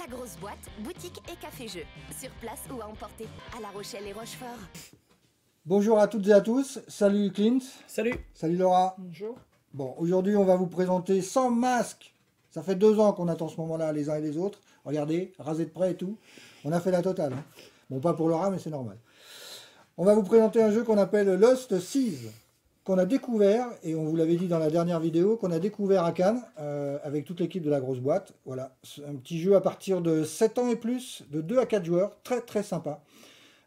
La grosse boîte, boutique et café-jeu. Sur place ou à emporter, à La Rochelle et Rochefort. Bonjour à toutes et à tous. Salut Clint. Salut. Salut Laura. Bonjour. Bon, aujourd'hui on va vous présenter sans masque. Ça fait 2 ans qu'on attend ce moment-là les uns et les autres. Regardez, rasé de près et tout. On a fait la totale. Hein. Bon, pas pour Laura, mais c'est normal. On va vous présenter un jeu qu'on appelle Lost Seas, qu'on a découvert, et on vous l'avait dit dans la dernière vidéo, qu'on a découvert à Cannes, avec toute l'équipe de la grosse boîte. Voilà, un petit jeu à partir de 7 ans et plus, de 2 à 4 joueurs, très très sympa.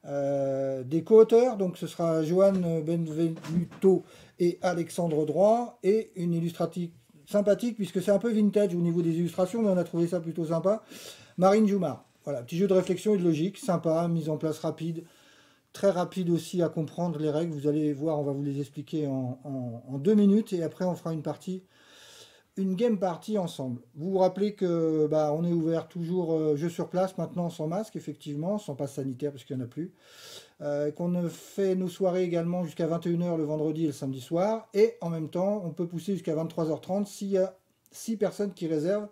Des co-auteurs, donc ce sera Johan Benvenuto et Alexandre Droit, et une illustratrice sympathique, puisque c'est un peu vintage au niveau des illustrations, mais on a trouvé ça plutôt sympa, Marine Joumard. Voilà, petit jeu de réflexion et de logique, sympa, mise en place rapide, très rapide aussi à comprendre les règles. Vous allez voir, on va vous les expliquer en 2 minutes, et après on fera une game party ensemble. Vous vous rappelez que on est ouvert toujours jeu sur place, maintenant sans masque, effectivement, sans passe sanitaire parce qu'il n'y en a plus. Qu'on fait nos soirées également jusqu'à 21 h le vendredi et le samedi soir. Et en même temps, on peut pousser jusqu'à 23 h 30 s'il y a 6 personnes qui réservent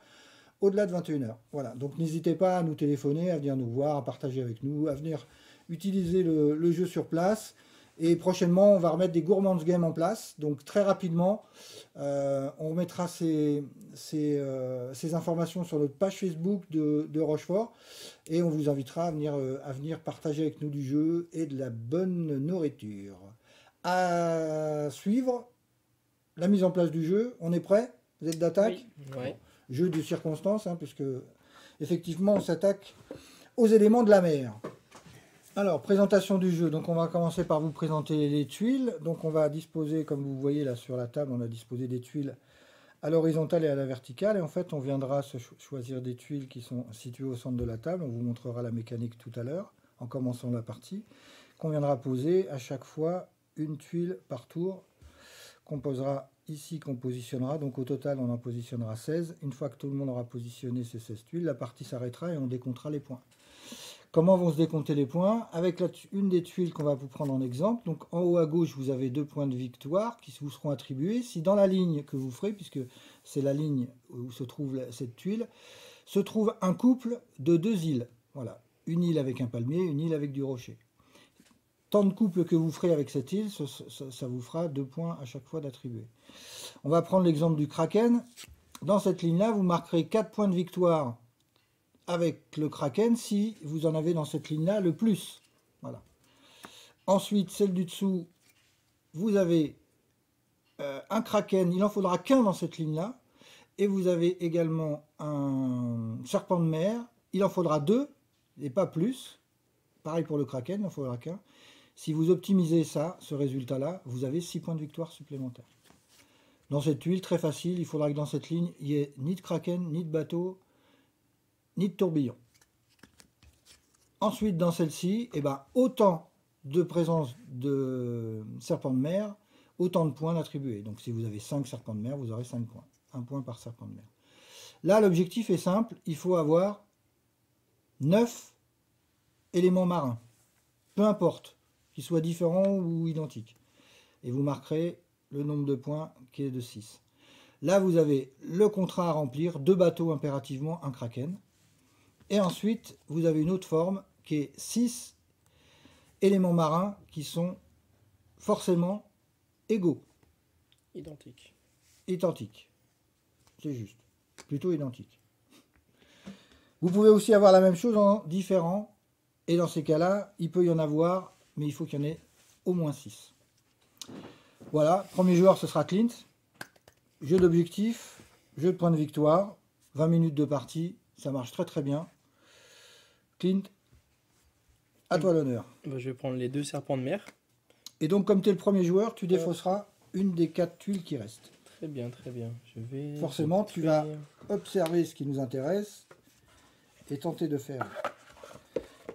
au-delà de 21 h. Voilà, donc n'hésitez pas à nous téléphoner, à venir nous voir, à partager avec nous, à venir utiliser le jeu sur place. Et prochainement, on va remettre des Gourmands Games en place. Donc très rapidement, on remettra ces informations sur notre page Facebook de Rochefort. Et on vous invitera à venir partager avec nous du jeu et de la bonne nourriture. À suivre, la mise en place du jeu. On est prêt? Vous êtes d'attaque? Oui. Ouais. Jeu de circonstances, hein, puisque effectivement, on s'attaque aux éléments de la mer. Alors, présentation du jeu. Donc, on va commencer par vous présenter les tuiles. Donc, on va disposer, comme vous voyez là sur la table, on a disposé des tuiles à l'horizontale et à la verticale. Et en fait, on viendra choisir des tuiles qui sont situées au centre de la table. On vous montrera la mécanique tout à l'heure, en commençant la partie. Qu'on viendra poser à chaque fois une tuile par tour, qu'on posera ici, qu'on positionnera. Donc, au total, on en positionnera 16. Une fois que tout le monde aura positionné ces 16 tuiles, la partie s'arrêtera et on décomptera les points. Comment vont se décompter les points? Avec une des tuiles qu'on va vous prendre en exemple. Donc en haut à gauche, vous avez 2 points de victoire qui vous seront attribués. Si dans la ligne que vous ferez, puisque c'est la ligne où se trouve cette tuile, se trouve un couple de 2 îles. Voilà, une île avec un palmier, une île avec du rocher. Tant de couples que vous ferez avec cette île, ça vous fera 2 points à chaque fois d'attribuer. On va prendre l'exemple du Kraken. Dans cette ligne-là, vous marquerez 4 points de victoire avec le Kraken si vous en avez dans cette ligne-là le plus. Voilà. Ensuite, celle du dessous, vous avez un Kraken, il en faudra qu'un dans cette ligne-là. Et vous avez également un serpent de mer, il en faudra 2 et pas plus. Pareil pour le Kraken, il en faudra qu'un. Si vous optimisez ça, ce résultat-là, vous avez 6 points de victoire supplémentaires. Dans cette tuile, très facile, il faudra que dans cette ligne, il n'y ait ni de Kraken, ni de bateau, ni de tourbillon. Ensuite, dans celle-ci, autant de présence de serpents de mer, autant de points attribués. Donc si vous avez 5 serpents de mer, vous aurez 5 points. 1 point par serpent de mer. Là, l'objectif est simple, il faut avoir 9 éléments marins. Peu importe, qu'ils soient différents ou identiques. Et vous marquerez le nombre de points qui est de 6. Là, vous avez le contrat à remplir, 2 bateaux impérativement, un Kraken. Et ensuite, vous avez une autre forme qui est 6 éléments marins qui sont forcément égaux. Identique. Identiques. C'est juste. Plutôt identiques. Vous pouvez aussi avoir la même chose en différent. Et dans ces cas-là, il peut y en avoir, mais il faut qu'il y en ait au moins 6. Voilà. Premier joueur, ce sera Clint. Jeu d'objectif, jeu de points de victoire. 20 minutes de partie. Ça marche très très bien. Clint, à toi l'honneur. Je vais prendre les 2 serpents de mer. Et donc, comme tu es le premier joueur, tu défausseras une des 4 tuiles qui restent. Très bien, très bien. Je vais... Forcément, tu vas observer ce qui nous intéresse et tenter de faire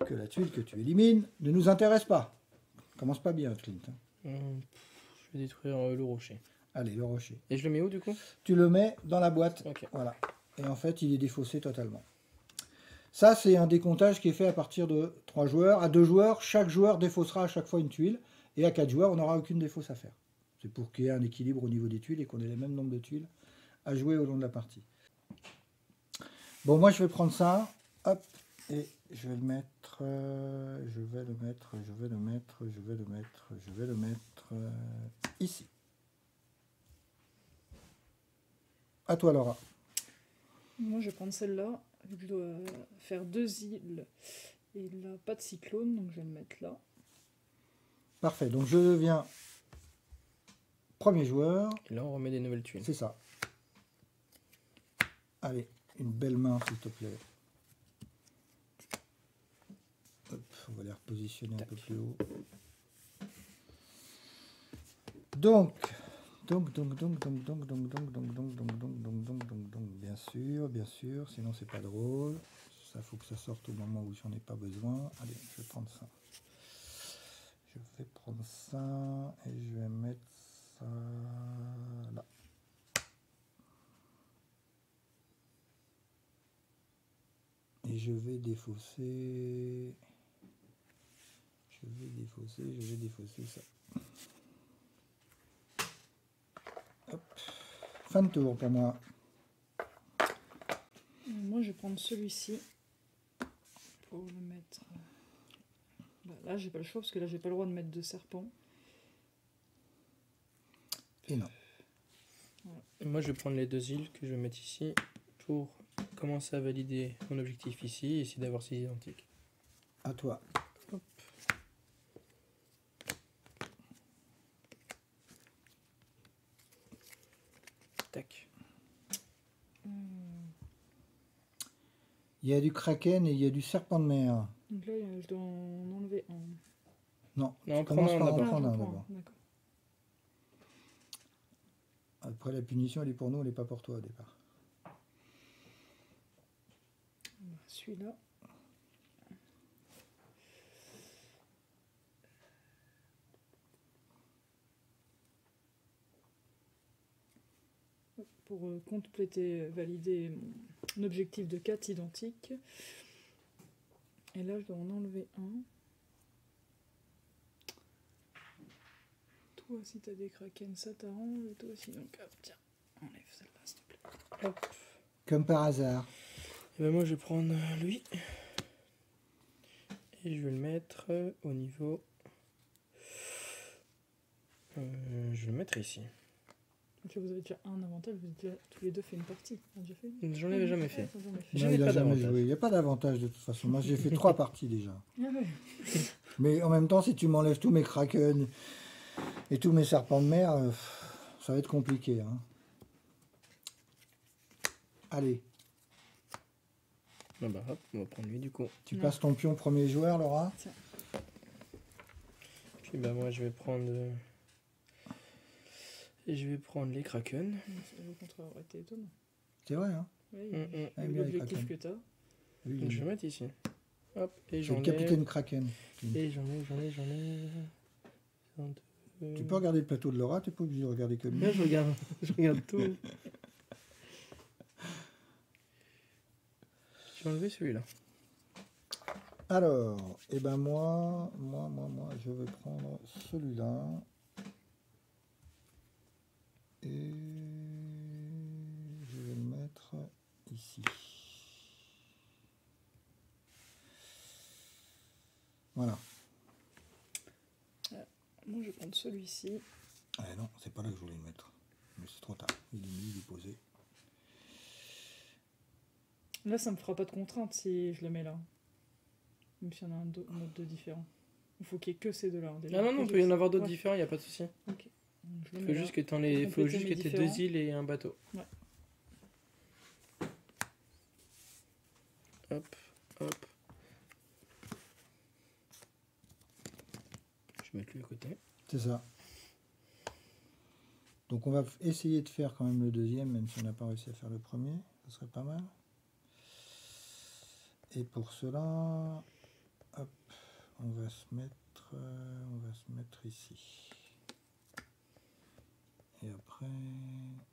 que la tuile que tu élimines ne nous intéresse pas. Commence pas bien, Clint. Je vais détruire le rocher. Allez, le rocher. Et je le mets où du coup? Tu le mets dans la boîte. Okay. Voilà. Et en fait, il est défaussé totalement. Ça, c'est un décomptage qui est fait à partir de 3 joueurs. À 2 joueurs, chaque joueur défaussera à chaque fois une tuile. Et à 4 joueurs, on n'aura aucune défausse à faire. C'est pour qu'il y ait un équilibre au niveau des tuiles et qu'on ait le même nombre de tuiles à jouer au long de la partie. Bon, moi, je vais prendre ça. Hop, et je vais le mettre, ici. À toi, Laura. Moi, je vais prendre celle-là. Je dois faire 2 îles. Et là, pas de cyclone, donc je vais le mettre là. Parfait, donc je deviens premier joueur. Et là, on remet des nouvelles tuiles. C'est ça. Allez, une belle main, s'il te plaît. Hop, on va les repositionner un peu plus haut. Donc, bien sûr, sinon c'est pas drôle. Ça, faut que ça sorte au moment où j'en ai pas besoin. Allez, je vais prendre ça. Je vais prendre ça et je vais mettre ça là. Et je vais défausser. Je vais défausser ça. Hop. Fin de tour pour moi. Moi, je vais prendre celui-ci pour le mettre. Bah, là, j'ai pas le choix parce que là, j'ai pas le droit de mettre de serpent. Et non. Et moi, je vais prendre les 2 îles que je vais mettre ici pour commencer à valider mon objectif ici et essayer d'avoir 6 identiques. À toi. Hop. Tac. Il y a du kraken et il y a du serpent de mer. Donc là, je dois en enlever un. Non, Non, tu commences prends par un en d'abord. prendre un j'en prends d'abord. D'accord. Après, la punition, elle est pour nous, elle n'est pas pour toi au départ. Celui-là. Pour compléter, valider mon objectif de 4 identiques. Et là, je dois en enlever un. Toi aussi, t'as des kraken, ça t'arrange. Et toi aussi, donc hop, tiens, enlève celle-là, s'il te plaît. Hop. Comme par hasard. Et ben moi, je vais prendre lui. Et je vais le mettre au niveau... je vais le mettre ici. Donc là, vous avez déjà un avantage, vous avez déjà tous les deux fait une partie. On a déjà fait une J'en avais jamais fait. Ah, jamais fait. Je Non, n'ai il pas n'a jamais d'avantage. joué. Il n'y a pas d'avantage de toute façon. Moi, j'ai fait 3 parties déjà. Ah ouais. Mais en même temps, si tu m'enlèves tous mes kraken et tous mes serpents de mer, ça va être compliqué. Hein. Allez, Ah bah hop, on va prendre lui du coup. tu Ouais. passes ton pion premier joueur, Laura. Puis bah moi, je vais prendre... Et je vais prendre les kraken. Le contraire aurait été étonnant. C'est vrai, hein. Oui, Ah, vu bien, les l'objectif kraken. que t'as. Oui, Donc, je vais le mettre ici. Hop, et c'est j'en le ai... capitaine kraken. Et j'en ai... 22. Tu peux regarder le plateau de Laura, tu n'es pas obligé de regarder que lui. Là, je regarde tout. Je vais enlever celui-là. Alors, et ben moi, je vais prendre celui-là. Et je vais le mettre ici. Voilà. Moi, je vais prendre celui-ci. Ah non, c'est pas là que je voulais le mettre. Mais c'est trop tard. Il est mis, il est posé. Là, ça me fera pas de contrainte si je le mets là. Même s'il y en a un autre de différent. Il faut qu'il y ait que ces deux-là. Ah non, non, il peut y en avoir d'autres Ouais. différents, il n'y a pas de souci. Ok. Donc, je le Il mets faut là. juste que tu Pour aies compléter mes deux différents. îles et un bateau. Ouais. Hop, hop. Je vais mettre lui à côté. C'est ça. Donc on va essayer de faire quand même le deuxième, même si on n'a pas réussi à faire le premier. Ce serait pas mal. Et pour cela, hop, on va se mettre ici. Et après, moi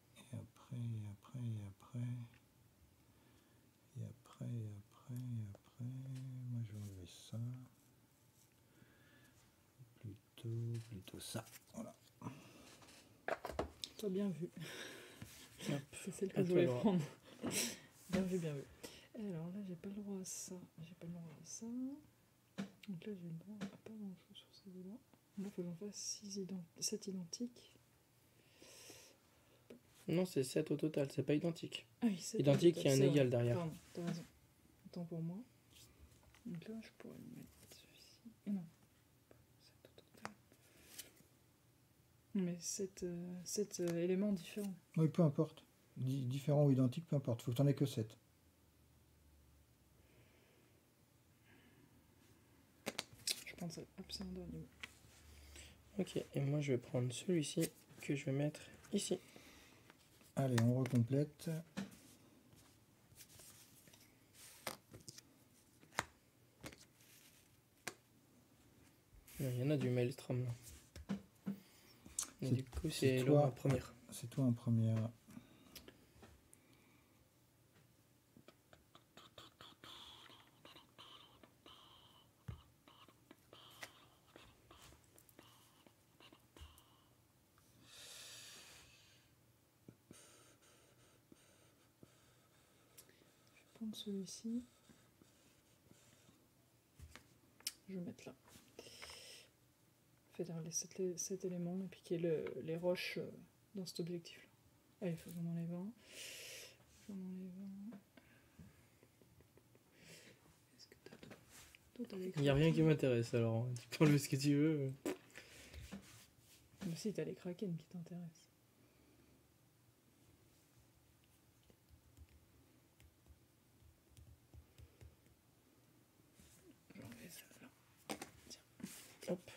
je vais enlever ça. Plutôt ça. Voilà. T'as bien vu. Hop. C'est celle À que je toi, voulais Laura. prendre. Bien vu, bien vu. Alors là, j'ai pas le droit à fasse ça. J'ai pas le droit à ça. Donc là, j'ai le droit à pas grand chose sur celui-là. Là, il faut que j'en fasse 7 identiques. Non, c'est 7 au total, c'est pas identique. Ah oui, 7 Identique, il y a un égal derrière. Pardon, t'as raison. Autant pour moi. Donc là, je pourrais le mettre celui-ci. Et non. 7 au total. Mais 7 éléments différents. Oui, peu importe. Différents ou identiques, peu importe. Faut que tu n'en aies que 7. Je prends ça. Hop, c'est un dernier. Ok, et moi je vais prendre celui-ci que je vais mettre ici. Allez, on recomplète. Il y en a du Maelstrom là. Et C'est- du coup, c'est c'est toi. la première. C'est toi en première. Je vais prendre celui-ci. Je vais mettre là. Faire les 7 éléments et puis qu'il y ait les roches dans cet objectif-là. Allez, il faut que j'en enlève un. J'en enlève un. Qu'est-ce que t'as d'autre? Toi, t'as les Il n'y a rien qui kraken. m'intéresse alors. Hein. Tu peux enlever ce que tu veux. Mais si, t'as les kraken qui t'intéressent. J'enlève celle-là. Hop.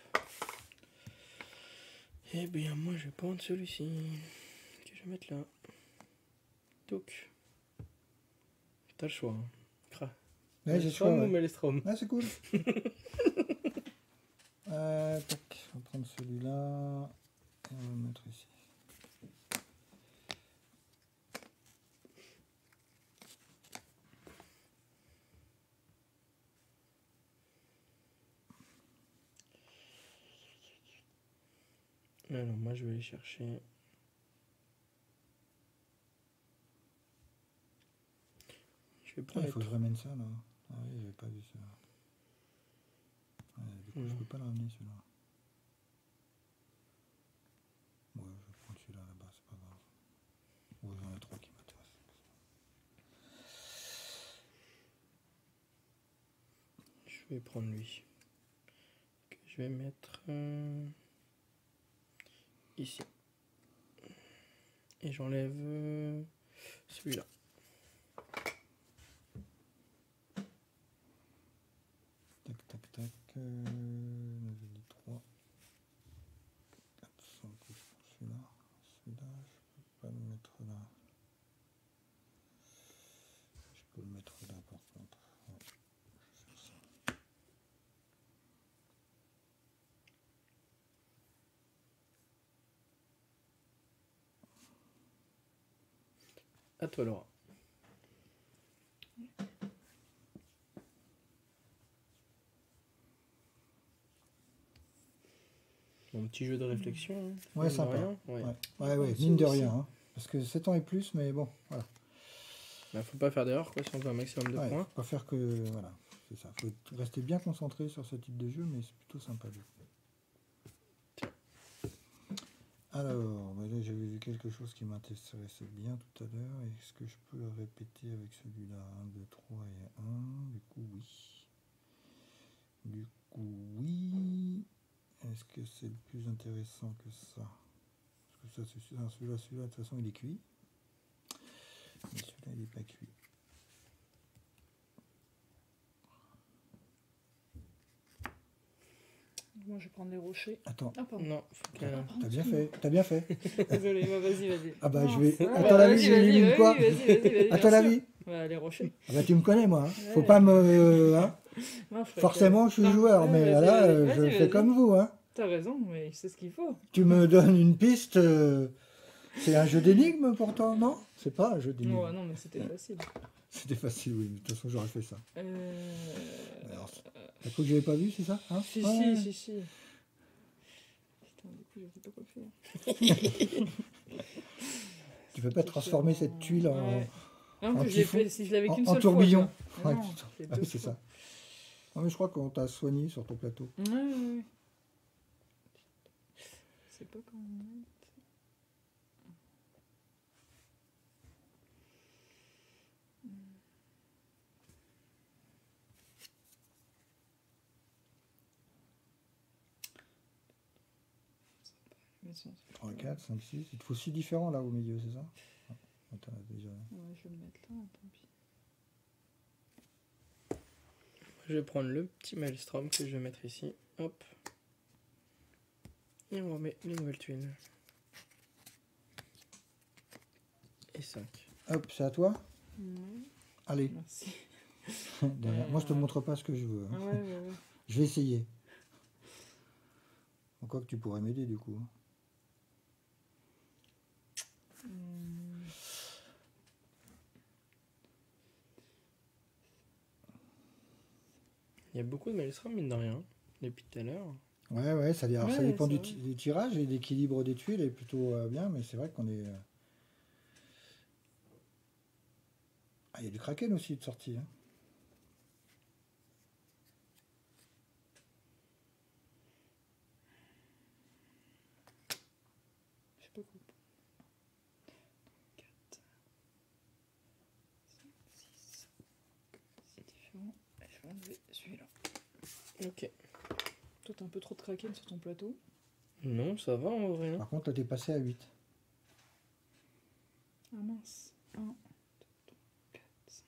Eh bien, moi je vais prendre celui-ci. Que je vais mettre là. Touc. T'as le choix. Hein. Ouais, j'ai le choix. Maelstrom ou Ouais. Maelstrom? Ah, c'est cool. Tac, on va prendre celui-là. Et on va le mettre ici. Alors, moi je vais aller chercher. Je vais Ah, prendre il faut que les je ramène ça là. Ah oui, j'avais pas vu ça. Ouais, du coup, je Non. peux pas le ramener celui-là. Ouais, je vais prendre celui-là là-bas, c'est pas grave. Ouais, j'en ai 3 qui m'intéressent. Je vais prendre lui. Que je vais mettre ici. Et j'enlève celui-là. Tac, tac, tac. On avait dit 3. 4, 5 couches pour celui-là. Celui-là, je peux pas le mettre là. Je peux le mettre là par contre. Ouais, je vais faire ça. À toi Laura. Mon petit jeu de réflexion. Hein. Ouais, Mine de sympa. rien, ouais. Ouais, Ça mine de aussi. rien. Hein. Parce que 7 ans et plus, mais bon, voilà. Bah, faut pas faire d'erreur quoi si on veut un maximum de Ouais, points. faut pas faire que. Voilà, c'est ça. Faut rester bien concentré sur ce type de jeu, mais c'est plutôt sympa du coup. Alors, bah là j'avais vu quelque chose qui m'intéressait bien tout à l'heure. Est-ce que je peux le répéter avec celui-là? 1, 2, 3 et 1. Du coup, oui. Du coup, oui. Est-ce que c'est le plus intéressant que ça? Parce que ça, c'est celui-là, de toute façon, il est cuit. Mais celui-là, il n'est pas cuit. Moi, je vais prendre les rochers. Attends, Ah, pardon. Non, faut que... t'as bien fait, t'as bien fait. Désolé, bah, vas-y. Ah bah, Non, je vais. c'est- À ton avis, vas-y, j'élimine quoi? vas-y, À ton bien sûr. avis? Bah, les rochers. Ah bah, tu me connais, moi. Hein. Faut Ouais. pas me. Hein. Non, je ferais Forcément, que- je suis Non, joueur, ouais, mais vas-y, là, vas-y, je vas-y, fais vas-y. comme vous. Hein. T'as raison, mais c'est ce qu'il faut. Tu me donnes une piste. C'est un jeu d'énigmes pourtant, non? C'est pas un jeu d'énigmes. Non, non, mais c'était facile. C'était facile, oui, mais de toute façon, j'aurais fait ça. Euh... Alors, t'as cru que j'avais pas vu, c'est ça? Hein? Si, Ouais. si. Putain, du coup, je sais pas quoi faire. Tu peux pas transformer cette tuile en. Ouais. En En plus, je l'ai typhon. fait, si je l'avais qu'une En seule tourbillon. fois. Ouais, Non, putain. je l'ai Ah deux oui, c'est fois. ça. Non, mais je crois qu'on t'a soigné sur ton plateau. Ouais, ouais, ouais. Je sais pas comment mettre. Mais ça, c'est 3, pas- 4, 5, 6. Il te faut 6 différents là au milieu, c'est ça? Attends, déjà. Ouais, je vais le mettre là, tant pis. Je vais prendre le petit maelstrom que je vais mettre ici. Hop. Et on remet les nouvelles tuiles. Et 5. Hop, c'est à toi? Ouais, Allez. merci. Derrière. Moi, je te montre pas ce que je veux. Ah Hein. ouais, ouais, ouais. Je vais essayer. Encore que tu pourrais m'aider du coup. Hum, Il y a beaucoup de maelstrom, mine de rien, depuis tout à l'heure. Ouais, ça, alors, ça Ouais, dépend c'est du, vrai. du tirage et de l'équilibre des tuiles est plutôt bien, mais c'est vrai qu'on est. Ah, il y a du Kraken aussi de sortie. Hein. Je sais pas quoi. 4, 5, 6. C'est différent. Et je vais enlever celui-là. Ok. Toi, t'as un peu trop de kraken sur ton plateau. Non, ça va en vrai. Hein. Par contre, là, t'es passé à 8. Ah mince. 1, 2, 3, 4, 5.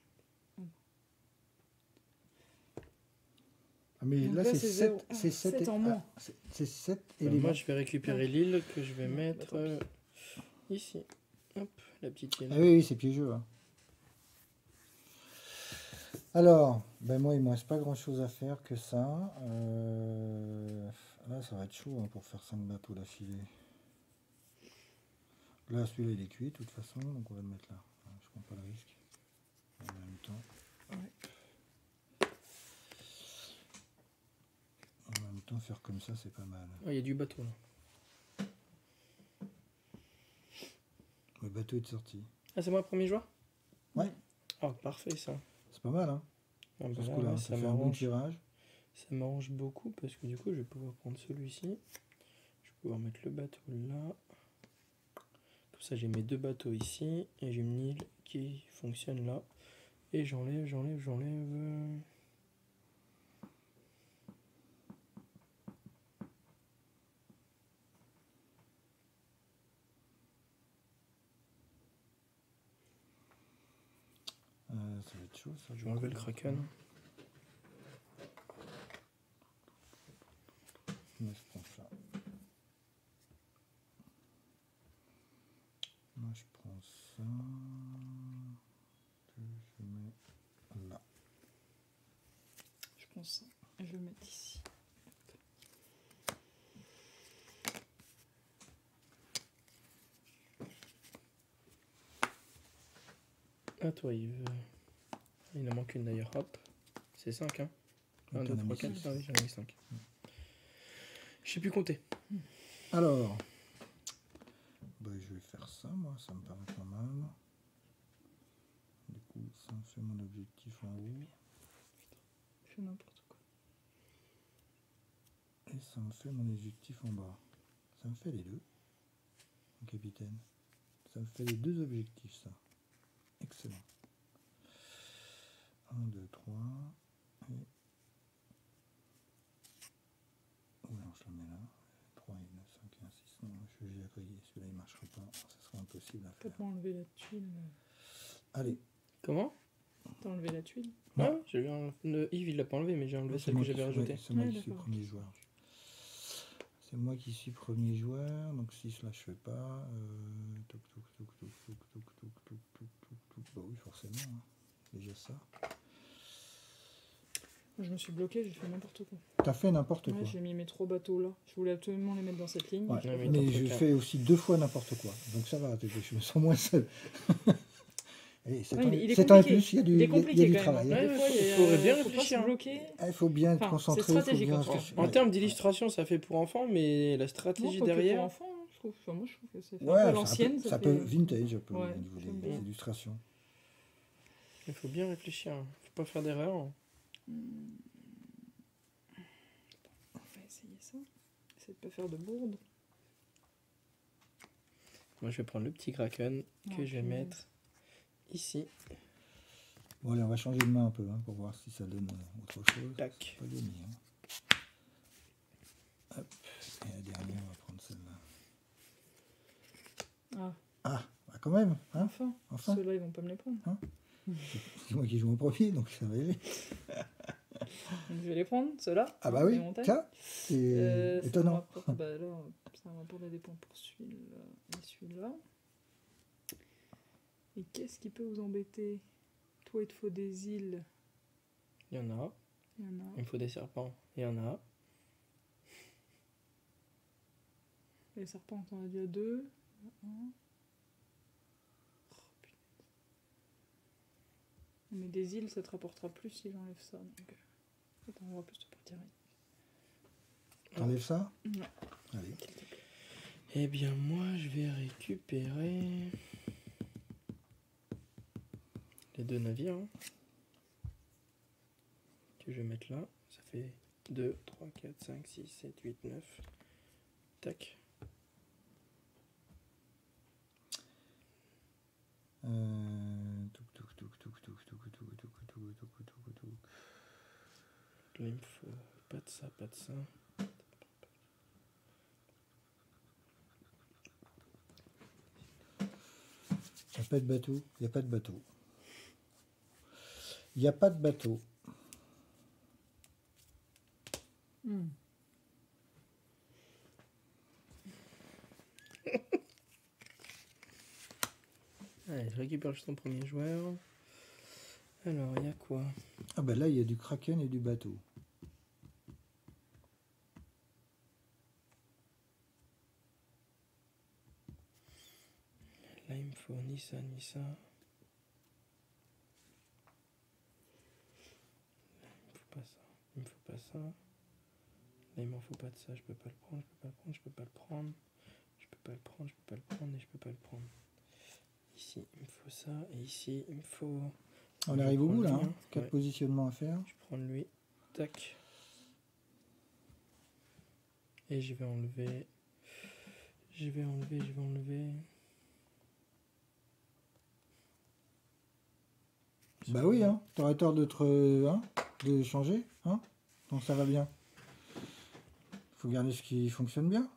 Ah, mais Donc là, là, c'est c'est 7. zéro. Ah, C'est 7 7 en moins. c'est 7 Moi, éléments. je vais récupérer l'île que je vais Ouais, mettre bah, tant pis. ici. Hop, la petite île. Ah oui, c'est piégeux. Hein. Alors, ben moi, il me reste pas grand chose à faire que ça. Là, ça va être chaud hein, pour faire 5 bateaux d'affilée. Là, celui-là, il est cuit de toute façon, donc on va le mettre là. Je prends pas le risque. En même temps. En même temps, faire comme ça, c'est pas mal. Ah, il y a du bateau là. Le bateau est sorti. Ah, c'est moi le premier joueur? Ouais. Ah, parfait ça. C'est pas mal, hein? Ah, bah Parce là, que là, ouais, ça fait un bon tirage. Ça m'arrange beaucoup parce que du coup, je vais pouvoir prendre celui-ci. Je vais pouvoir mettre le bateau là. Comme ça, j'ai mes deux bateaux ici. Et j'ai une île qui fonctionne là. Et j'enlève. Ça va être chaud, ça. Je vais enlever le kraken. Moi, je prends ça. Moi, je prends ça. Que je mets là. Je prends ça. Et je vais le mettre ici. À toi, Yves. Il en manque une d'ailleurs. Hop. C'est 5, hein. 1, 2, 3, 4. Ah oui, j'en ai mis 5. Je sais plus compter. Alors, bah, je vais faire ça, moi, ça me paraît pas mal. Du coup, ça me fait mon objectif en haut. Je fais n'importe quoi. Et ça me fait mon objectif en bas. Ça me fait les deux, mon capitaine. Ça me fait les deux objectifs, ça. Excellent. 1, 2, 3. Et... Ou alors je le mets là. 3 et 9, 5 et 1, 6. Non, je vais griller. Celui-là, il ne marchera pas. Ça sera impossible à faire. Peut-être m'enlever la tuile. Allez. Comment? T'as enlevé la tuile? Non. Ouais, j'ai Yves, il l'a pas enlevé, mais j'ai enlevé C'est celle moi que j'avais qui- rajoutée. ouais, c'est moi Ouais, qui suis d'accord. premier joueur. C'est moi qui suis premier joueur, donc 6 là je fais pas. Toc, toc, toc, toc, toc, toc, toc, toc, toc, toc, toc. Bah oui, forcément. Hein. Déjà ça. Moi, je me suis bloqué, j'ai fait n'importe quoi. T'as fait n'importe Ouais, quoi. j'ai mis mes 3 bateaux là. Je voulais absolument les mettre dans cette ligne. Ouais, Ouais, mais mais t'en je fais fais aussi 2 fois n'importe quoi. Donc ça va, je me sens moins seul. Et 7 Ouais, ans, il est 7 ans et compliqué. plus, il y a du, Il est il y a compliqué du quand travail. même. Hein. Ouais, Des fois, faudrait bien faut pas réfléchir. se bloquer. Il faut bien être Enfin, concentré. c'est stratégique, faut bien en tout cas. réfléchir. En Ouais. termes d'illustration, ça fait pour enfants, mais la Non, stratégie pas que derrière. pour enfants, hein, je trouve. Enfin, moi, je trouve que c'est fait Ouais, un peu à c'est l'ancienne. ça Ça peut fait... vintage un peu Ouais, au niveau j'aime des bien. illustrations. Il faut bien réfléchir. Faut pas faire d'erreur. On va essayer ça. Essayer de pas faire de bourde. Moi, je vais prendre le petit Kraken que Oh, je vais punaise. mettre ici. Bon, allez, on va changer de main un peu, hein, pour voir si ça donne autre chose. Tac. C'est pas gagné, hein. Hop. Et la dernière, on va prendre celle-là. Ah, Ah, bah quand même, hein. enfin. Enfin. Ceux-là, ils vont pas me les prendre. C'est moi qui joue en premier, donc ça va aller. Donc, je vais les prendre, ceux-là. Ah bah oui, les montagnes. tiens, c'est Ça étonnant. me rapporte, bah là, ça me rapporte des points pour celui-là et celui-là. Et qu'est-ce qui peut vous embêter? Toi, il te faut des îles. Il y en a. Il y en a. Il me faut des serpents. Il y en a. Les serpents, t'en as déjà 2. Un. Oh, putain. Mais des îles, ça te rapportera plus si j'enlève ça. Donc, ça t'enverra plus de partir. T'enlèves ça? Non. Allez. Eh bien, moi, je vais récupérer les 2 navires hein, que je vais mettre là. Ça fait 2, 3, 4, 5, 6, 7, 8, 9. Tac. Là, il me faut pas de ça, pas de ça. Il n'y a pas de bateau. Il n'y a pas de bateau. Il n'y a pas de bateau. Hmm. Allez, je récupère juste ton premier joueur. Alors, il y a quoi? Ah ben là, il y a du Kraken et du bateau. Là, il me faut ni ça, ni ça. Là, il me faut pas ça. Il me faut pas ça. Là, il m'en faut pas de ça. Je peux pas le prendre, je peux pas le prendre, je peux pas le prendre. Je peux pas le prendre, je peux pas le prendre et je peux pas le prendre. Ici, il me faut ça. Et ici, il me faut... On Je vais arrive au bout prendre là. lui, Hein. hein. 4 Ouais. positionnements à faire. Je vais prendre lui. Tac. Et je vais enlever... Je vais enlever... Bah oui, hein. T'aurais tort de changer, hein. Donc ça va bien. Faut garder ce qui fonctionne bien.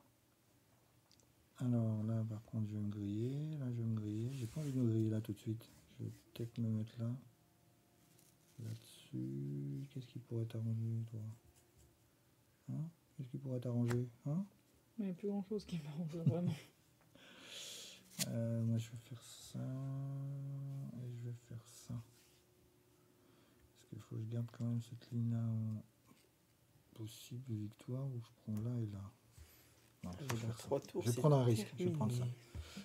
Alors là, par contre, je vais me griller. Là, je vais me griller. J'ai pas envie de me griller là tout de suite. Je vais peut-être me mettre là. Là-dessus. Qu'est-ce qui pourrait t'arranger, toi? Hein? Qu'est-ce qui pourrait t'arranger? Hein? Mais il n'y a plus grand chose qui m'arrange vraiment. Moi, je vais faire ça. Et je vais faire ça. Parce qu'il faut que je garde quand même cette ligne-là en possible victoire où je prends là et là. Non, je vais Dans faire ça. 3 tours, Je vais c'est prendre un risque. Je vais prendre ça. terminé.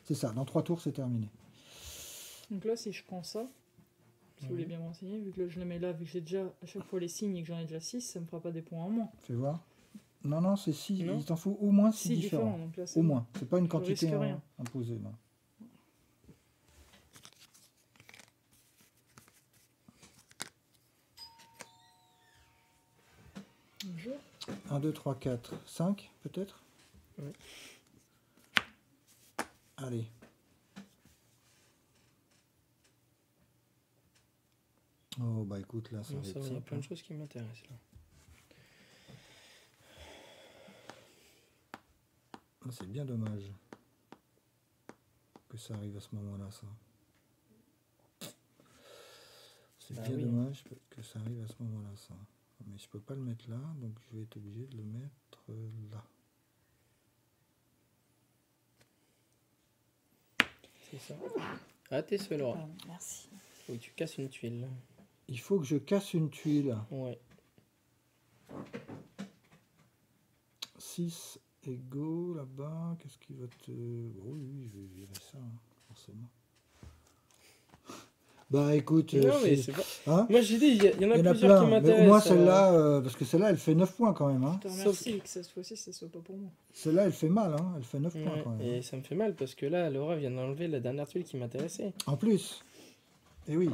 C'est ça. Dans 3 tours, c'est terminé. Donc là, si je prends ça, si vous voulez bien me renseigner, vu que là, je le mets là, vu que j'ai déjà à chaque fois les signes et que j'en ai déjà 6, ça me fera pas des points en moins. Fais voir. Non, non, c'est 6. Non. Il t'en faut au moins 6 6 différents. différents, donc là, c'est Au bon. moins. C'est pas une Je quantité risque rien. imposée. Non. Bonjour. 1, 2, 3, 4, 5 peut-être. Ouais. Allez. Oh bah écoute là ça Non, va ça être va, il y a simple. plein de choses qui m'intéressent là. Ah, c'est bien dommage que ça arrive à ce moment-là ça. C'est Bah bien oui. dommage que ça arrive à ce moment-là ça. Mais je peux pas le mettre là donc je vais être obligé de le mettre là. C'est ça. Ah, t'es seul, Laura. Pardon, merci. Oui, tu casses une tuile. Il faut que je casse une tuile. Ouais. 6 égaux là-bas. Qu'est-ce qui va te... Oh, oui, je vais virer ça, hein, forcément. Bah écoute, Non, mais c'est- c'est pas... hein, Moi, j'ai dit, il y en a il y en a plusieurs qui plein. Mais m'intéressent. au moins celle-là, parce que celle-là, elle fait 9 points quand même. Hein. Je te remercie que cette fois-ci, ça soit pas pour moi. Celle-là, elle fait mal. Hein. Elle fait 9 points Ouais, quand même. et Hein. ça me fait mal parce que là, Laura vient d'enlever la dernière tuile qui m'intéressait. En plus. Et oui.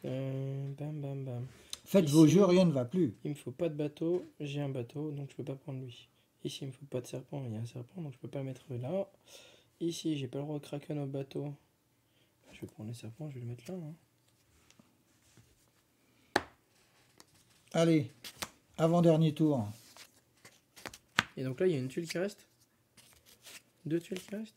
Bam, bam, bam. Faites Ici. vos jeux, rien ne va plus. Il me faut pas de bateau, j'ai un bateau, donc je peux pas prendre lui. Ici, il me faut pas de serpent, il y a un serpent, donc je peux pas le mettre là. Ici, j'ai pas le droit de kraken au bateau. Je vais prendre le serpent, je vais le mettre là. Hein. Allez, avant-dernier tour. Et donc là, il y a une tuile qui reste. 2 tuiles qui restent.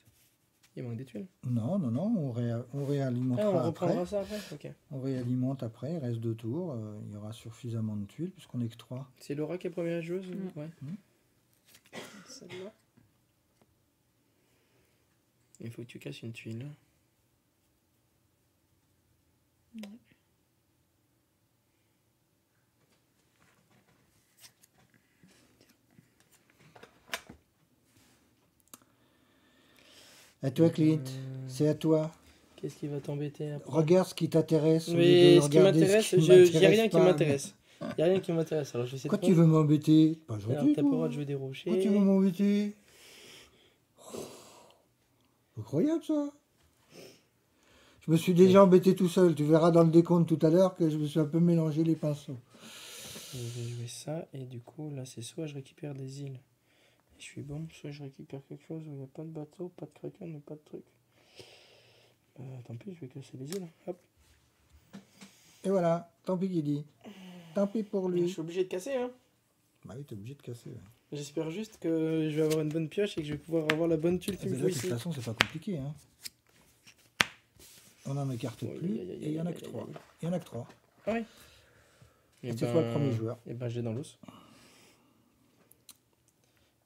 Il manque des tuiles. Non, non, non, on réalimentera Ah, on après. reprendra ça après. Ok. On réalimente après, il reste 2 tours. Il y aura suffisamment de tuiles puisqu'on n'est que 3. C'est Laura qui est première joueuse. Ouais. Celle-là. Il faut que tu casses une tuile. Ouais. À toi, Clint. C'est à toi. Qu'est-ce qui va t'embêter après? Regarde ce qui t'intéresse. au lieu de Mais ce qui regarder m'intéresse, qui il n'y a m'intéresse rien qui pas. m'intéresse. Il n'y a rien qui m'intéresse. Alors je vais essayer Pourquoi de tu prendre- veux m'embêter? Pas Alors gentil, t'as pas le toi. droit de jouer des rochers. Pourquoi tu veux m'embêter? Incroyable ça. Je me suis déjà embêté tout seul. Tu verras dans le décompte tout à l'heure que je me suis un peu mélangé les pinceaux. Je vais jouer ça et du coup là c'est soit je récupère des îles et je suis bon, soit je récupère quelque chose où il n'y a pas de bateau, pas de kraken et pas de truc. Tant pis, je vais casser les îles. Hop. Et voilà, tant pis qu'il dit. Tant pis pour Je lui. suis obligé de casser hein. Bah oui, t'es obligé de casser. Ouais. J'espère juste que je vais avoir une bonne pioche et que je vais pouvoir avoir la bonne tuile Ah, qu'il mais me là, faut de toute ici. façon, c'est pas compliqué. Hein. On en écarte Aïe, plus aïe, aïe, et il y en a aïe, que aïe, 3. aïe. Il y en a que 3. Ah oui. Et c'est toi le premier joueur. Et ben je l'ai dans l'os.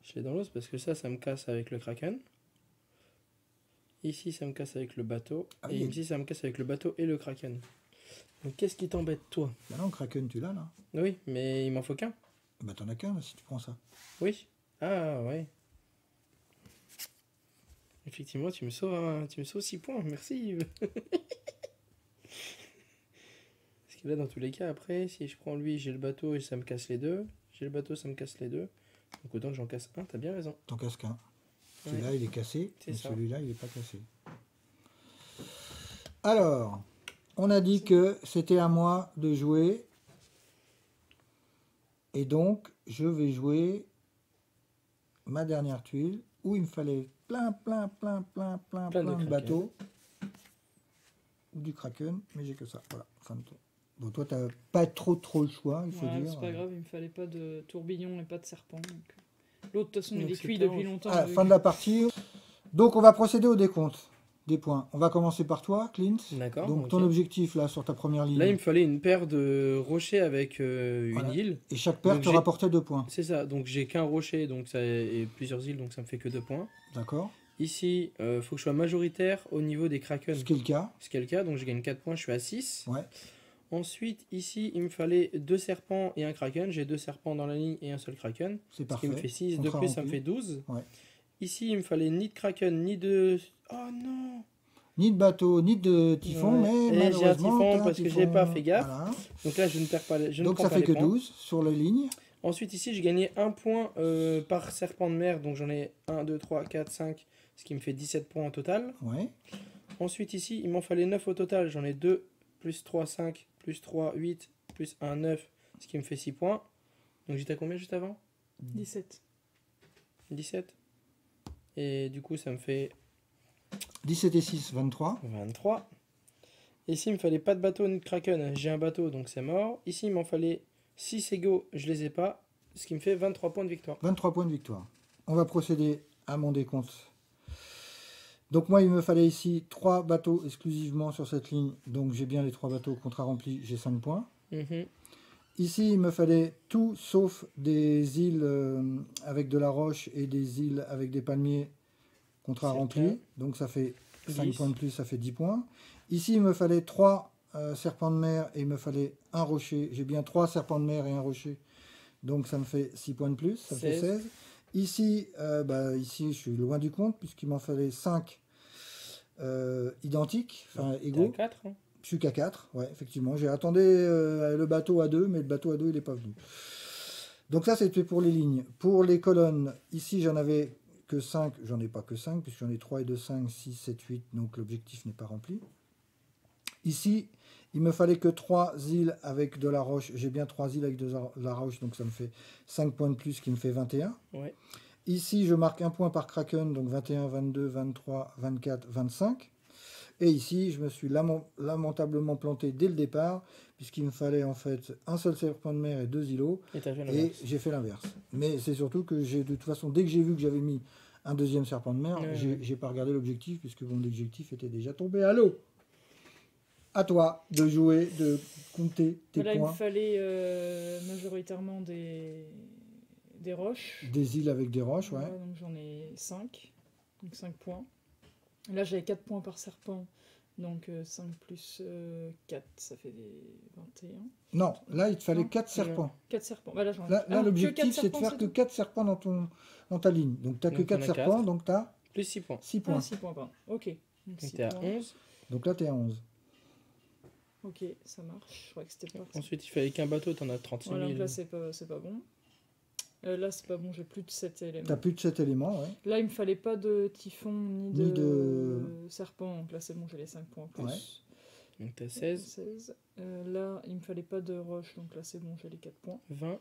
Je l'ai dans l'os parce que ça me casse avec le kraken. Ici ça me casse avec le bateau. Ah et oui. ici ça me casse avec le bateau et le kraken. Donc qu'est-ce qui t'embête toi? Bah non, Kraken, tu l'as là. Oui, mais il m'en faut qu'un. Bah t'en as qu'un là, si tu prends ça. Oui. Ah ouais. Effectivement, tu me sauves 6 points, merci. Parce que là, dans tous les cas, après, si je prends lui, j'ai le bateau et ça me casse les deux. J'ai le bateau, ça me casse les deux. Donc autant que j'en casse un, t'as bien raison. T'en casses qu'un. Ouais. Celui-là, il est cassé, C'est mais ça. celui-là, il n'est pas cassé. Alors, on a dit que c'était à moi de jouer. Et donc, je vais jouer ma dernière tuile, où il me fallait plein Plein de de kraken. bateaux. Ou du kraken, mais j'ai que ça. Voilà, fin de tour. Bon, toi, t'as pas trop le choix, il faut Ouais, dire. c'est pas grave, il me fallait pas de tourbillon et pas de serpent. donc. L'autre, de toute façon, Donc il est c'est cuit pas depuis ouf. longtemps. Ah, donc- fin de la partie. Donc, on va procéder au décompte des points. On va commencer par toi, Clint. D'accord. Donc, ok. ton objectif, là, sur ta première ligne. Là, il me fallait une paire de rochers avec Voilà. une île. Et chaque paire Donc, te j'ai- rapportait 2 points. C'est ça. Donc j'ai qu'un rocher donc ça, et plusieurs îles, donc ça me fait que 2 points. D'accord. Ici, faut que je sois majoritaire au niveau des kraken. Ce qui est le cas. Ce qui est le cas, donc je gagne 4 points, je suis à 6. Ouais. Ensuite, ici, il me fallait 2 serpents et un kraken. J'ai 2 serpents dans la ligne et un seul kraken. C'est Ce parfait. qui me fait 6. De Contrat plus, ça me rempli. fait 12. Ouais. Ici, il me fallait ni de kraken, ni de... Oh non! Ni de bateau, ni de typhon, Ouais. mais Et j'ai un malheureusement... typhon t'as un parce que j'ai typhon. pas fait gaffe. Voilà. Donc là, je ne perds pas les... je ne Donc prends ça pas fait les que points. 12 sur la ligne. Ensuite, ici, j'ai gagné 1 point par serpent de mer. Donc j'en ai 1, 2, 3, 4, 5. Ce qui me fait 17 points en total. Ouais. Ensuite, ici, il m'en fallait 9 au total. J'en ai 2, plus 3, 5, plus 3, 8, plus 1, 9. Ce qui me fait 6 points. Donc j'étais à combien juste avant? 17. 17. Et du coup, ça me fait 17 et 6, 23. 23. Ici, il me fallait pas de bateau ni de kraken. J'ai un bateau, donc c'est mort. Ici, il m'en fallait 6 égaux. Je les ai pas. Ce qui me fait 23 points de victoire. 23 points de victoire. On va procéder à mon décompte. Donc moi, il me fallait ici 3 bateaux exclusivement sur cette ligne. Donc j'ai bien les 3 bateaux, contrat rempli, j'ai 5 points. Mhm. Ici, il me fallait tout sauf des îles avec de la roche et des îles avec des palmiers, contrat C'est rempli. bien. Donc ça fait 5 10. points de plus, ça fait 10 points. Ici, il me fallait 3 serpents de mer et il me fallait un rocher. J'ai bien 3 serpents de mer et un rocher. Donc ça me fait 6 points de plus, ça fait 16. 16. Ici, ici, je suis loin du compte puisqu'il m'en fallait 5 identiques, enfin égaux. 4. Hein. Je suis qu'à 4, ouais, effectivement. J'ai attendu le bateau à 2, mais le bateau à 2, il n'est pas venu. Donc ça, c'était pour les lignes. Pour les colonnes, ici, j'en avais que 5. J'en ai pas que 5, puisque j'en ai 3 et 2, 5, 6, 7, 8. Donc l'objectif n'est pas rempli. Ici, Il me fallait que 3 îles avec de la roche. J'ai bien 3 îles avec de la roche, donc ça me fait 5 points de plus, qui me fait 21. Ouais. Ici, je marque 1 point par Kraken, donc 21, 22, 23, 24, 25. Et ici, je me suis lamentablement planté dès le départ, puisqu'il me fallait en fait un seul serpent de mer et 2 îlots. Et t'as fait Et l'inverse. j'ai fait l'inverse. Mais c'est surtout que de toute façon, dès que j'ai vu que j'avais mis un deuxième serpent de mer, Ouais, j'ai pas regardé l'objectif, puisque mon objectif était déjà tombé à l'eau. À toi de jouer, de compter tes Voilà, il me points. fallait majoritairement des roches. Des îles avec des roches, ouais. Voilà, donc j'en ai 5. Donc 5 points. Là, j'avais 4 points par serpent. Donc 5 plus 4, ça fait des 21. Non, là, il te fallait Non. 4 serpents. 4 serpents. Bah, là, j'en ai Là, que l'objectif, 4 c'est de serpents, faire c'est que tout 4 serpents dans ta ligne. Donc, tu n'as que Donc, 4 t'en as serpents, 4. donc tu as Plus 6 points. 6 points. Ah, 6 points, pardon. Ok. Donc, Donc 6 t'es à points. 11. Donc là, tu es à 11. Ok, ça marche. Je croyais que c'était pas. Ensuite, il fallait qu'un bateau, t'en as 36 000. Voilà, donc là, c'est pas bon. Là, c'est pas bon, j'ai plus de 7 éléments. Tu n'as plus de 7 éléments, ouais. Là, il me fallait pas de typhon ni Ni de de- serpent. Donc là, c'est bon, j'ai les 5 points en plus. Ouais. Donc t'as 16, 16. Là, il me fallait pas de roche. Donc là, c'est bon, j'ai les 4 points. 20.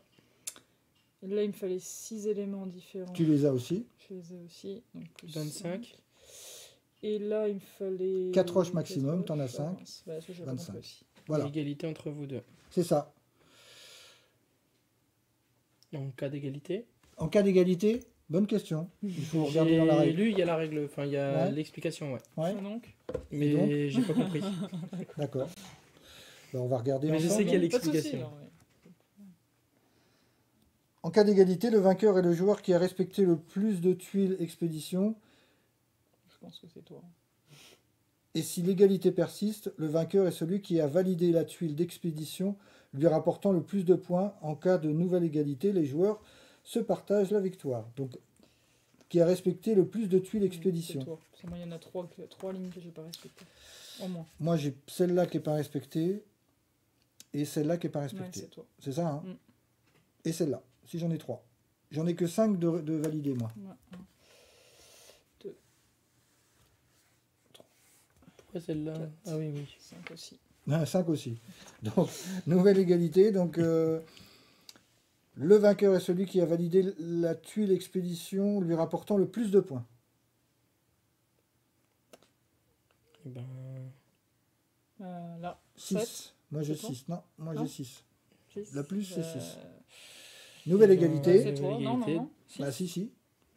Et là, il me fallait 6 éléments différents. Tu les as aussi. Je les ai aussi. Donc plus 25. Et là, il me fallait. 4 roches maximum, quatre t'en as roches. 5. Bah, ça, j'avais 25. compris aussi. Voilà, Égalité entre vous deux. c'est ça. En cas d'égalité. En cas d'égalité, bonne question. Il faut regarder dans la J'ai règle. lu, il y a la règle, enfin il y a Ouais. l'explication, ouais. Ouais, Ça, donc Mais j'ai pas compris. d'accord. Ben, on va regarder Mais je ensemble. sais qu'il y a hein. Pas de soucis, l'explication. alors, ouais. En cas d'égalité, le vainqueur est le joueur qui a respecté le plus de tuiles expédition. Je pense que c'est toi. Et si l'égalité persiste, le vainqueur est celui qui a validé la tuile d'expédition, lui rapportant le plus de points. En cas de nouvelle égalité, les joueurs se partagent la victoire. Donc, qui a respecté le plus de tuiles C'est expédition. toi. Parce que moi, il y en a 3 lignes que j'ai pas respectées. Au moins. Moi, j'ai celle-là qui n'est pas respectée et celle-là qui n'est pas Ouais, respectée. c'est toi. C'est ça, hein? Mm. Et celle-là, si j'en ai 3. J'en ai que 5 de validés, moi. Ouais. Pourquoi celle-là? 4. Ah oui, oui. 5 aussi. 5 aussi. Donc, nouvelle égalité. Donc, le vainqueur est celui qui a validé la tuile expédition, lui rapportant le plus de points. Eh ben, Là. 6. 7. Moi, j'ai C'est toi 6. Non, moi, Non j'ai 6. 6. La plus, c'est 6. Euh, Nouvelle Eh ben, égalité. c'est toi. Non, non, non. Bah, si.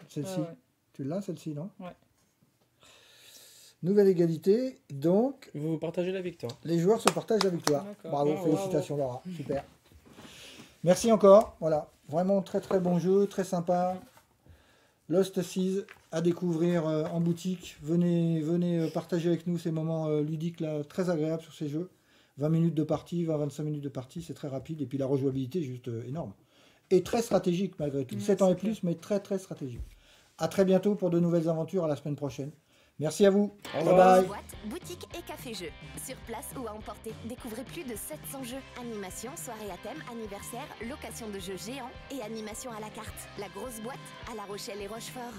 Celle-ci. Ah, ouais. Tu l'as, celle-ci, non? Ouais. Nouvelle égalité. Donc, vous vous partagez la victoire. les joueurs se partagent la victoire. D'accord. Bravo, Bravo. félicitations Laura. Super. Merci encore. Voilà, vraiment très très bon jeu, très sympa. Lost Seas à découvrir en boutique. Venez partager avec nous ces moments ludiques là, très agréables sur ces jeux. 20 minutes de partie, 20-25 minutes de partie, c'est très rapide. Et puis la rejouabilité est juste énorme. Et très stratégique malgré tout. Ouais, 7 ans et c'est clair. plus, mais très très stratégique. À très bientôt pour de nouvelles aventures, à la semaine prochaine. Merci à vous. Au Bye revoir. bye. Boîte, boutique et café-jeux. Sur place ou à emporter. Découvrez plus de 700 jeux. Animation, soirée à thème, anniversaire, location de jeux géants et animation à la carte. La grosse boîte à La Rochelle et Rochefort.